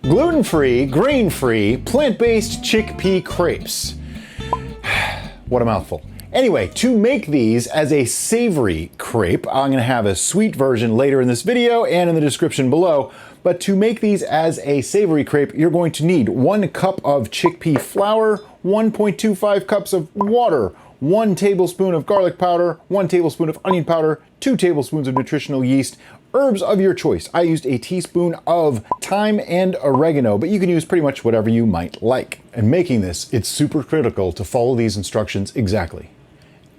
Gluten-free, grain-free, plant-based chickpea crepes. What a mouthful. Anyway, to make these as a savory crepe, I'm gonna have a sweet version later in this video and in the description below, but to make these as a savory crepe, you're going to need 1 cup of chickpea flour, 1.25 cups of water, 1 tablespoon of garlic powder, 1 tablespoon of onion powder, 2 tablespoons of nutritional yeast, herbs of your choice. I used a teaspoon of thyme and oregano, but you can use pretty much whatever you might like. And making this, it's super critical to follow these instructions exactly.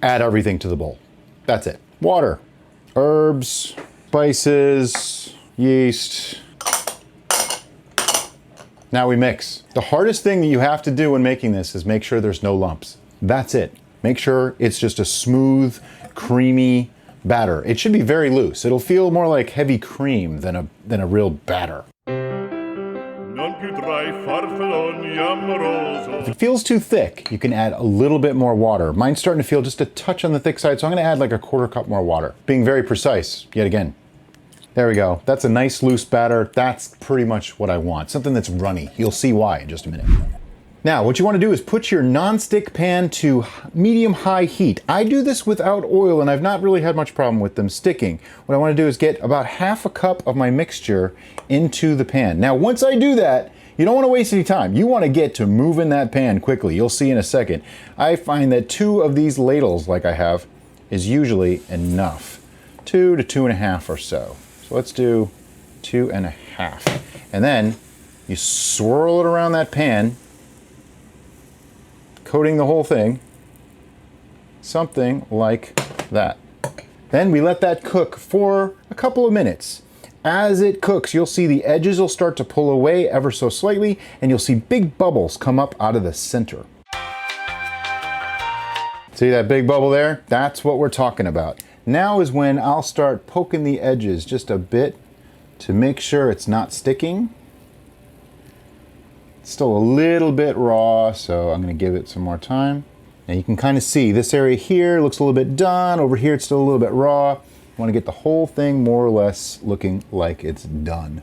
Add everything to the bowl. That's it. Water, herbs, spices, yeast. Now we mix. The hardest thing that you have to do when making this is make sure there's no lumps. That's it. Make sure it's just a smooth, creamy batter. It should be very loose. It'll feel more like heavy cream than a real batter. If it feels too thick, you can add a little bit more water. Mine's starting to feel just a touch on the thick side, so I'm gonna add like a 1/4 cup more water. Being very precise, yet again. There we go. That's a nice loose batter. That's pretty much what I want. Something that's runny. You'll see why in just a minute. Now, what you want to do is put your non-stick pan to medium-high heat. I do this without oil, and I've not really had much problem with them sticking. What I want to do is get about 1/2 cup of my mixture into the pan. Now, once I do that, you don't want to waste any time. You want to get to moving that pan quickly. You'll see in a second. I find that 2 of these ladles, like I have, is usually enough. 2 to 2.5 or so. So let's do 2.5. And then you swirl it around that pan, coating the whole thing, something like that. Then we let that cook for a couple of minutes. As it cooks, you'll see the edges will start to pull away ever so slightly, and you'll see big bubbles come up out of the center. See that big bubble there? That's what we're talking about. Now is when I'll start poking the edges just a bit to make sure it's not sticking. Still a little bit raw, so I'm going to give it some more time. And you can kind of see this area here looks a little bit done. Over here it's still a little bit raw. I want to get the whole thing more or less looking like it's done.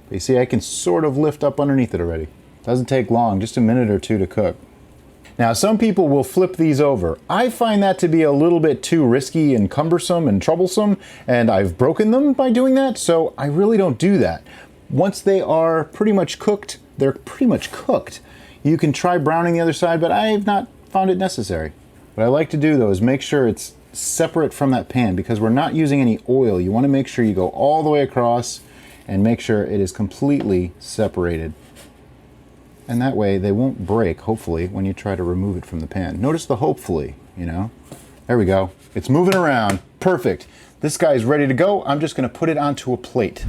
But you see I can sort of lift up underneath it already. Doesn't take long, just a minute or 2 to cook. Now some people will flip these over. I find that to be a little bit too risky and cumbersome and troublesome, and I've broken them by doing that, so I really don't do that. Once they are pretty much cooked, they're pretty much cooked. You can try browning the other side, but I have not found it necessary. What I like to do though is make sure it's separate from that pan, because we're not using any oil. You want to make sure you go all the way across and make sure it is completely separated. And that way they won't break, hopefully, when you try to remove it from the pan. Notice the hopefully, you know? There we go. It's moving around. Perfect. This guy's ready to go. I'm just going to put it onto a plate.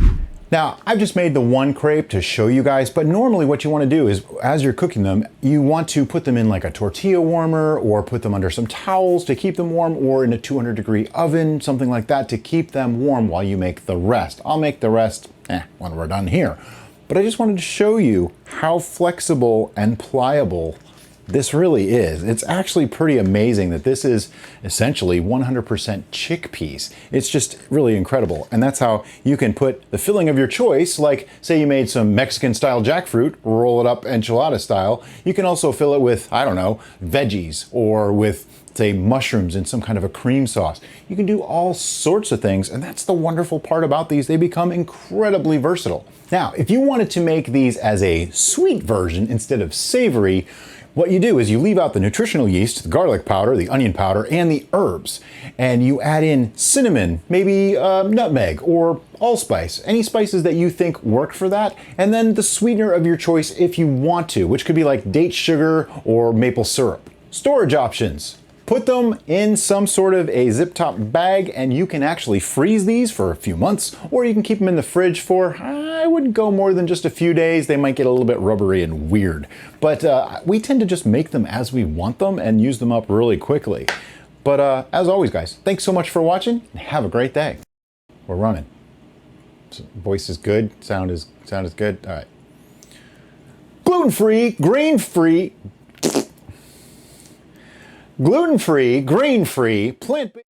Now, I've just made the 1 crepe to show you guys, but normally what you want to do is, as you're cooking them, you want to put them in like a tortilla warmer, or put them under some towels to keep them warm, or in a 200-degree oven, something like that, to keep them warm while you make the rest. I'll make the rest when we're done here. But I just wanted to show you how flexible and pliable this really is. It's actually pretty amazing that this is essentially 100% chickpeas. It's just really incredible. And that's how you can put the filling of your choice, like say you made some Mexican style jackfruit, roll it up enchilada style. You can also fill it with, I don't know, veggies, or with say mushrooms in some kind of a cream sauce. You can do all sorts of things, and that's the wonderful part about these. They become incredibly versatile. Now, if you wanted to make these as a sweet version instead of savory, what you do is you leave out the nutritional yeast, the garlic powder, the onion powder, and the herbs, and you add in cinnamon, maybe nutmeg or allspice, any spices that you think work for that, and then the sweetener of your choice if you want to, which could be like date sugar or maple syrup. Storage options. Put them in some sort of a zip top bag, and you can actually freeze these for a few months, or you can keep them in the fridge for, I wouldn't go more than just a few days. They might get a little bit rubbery and weird. But we tend to just make them as we want them and use them up really quickly. But as always, guys, thanks so much for watching, and have a great day. We're running. Voice is good, sound is good. All right. Gluten-free, grain-free, gluten-free, grain-free, plant-based.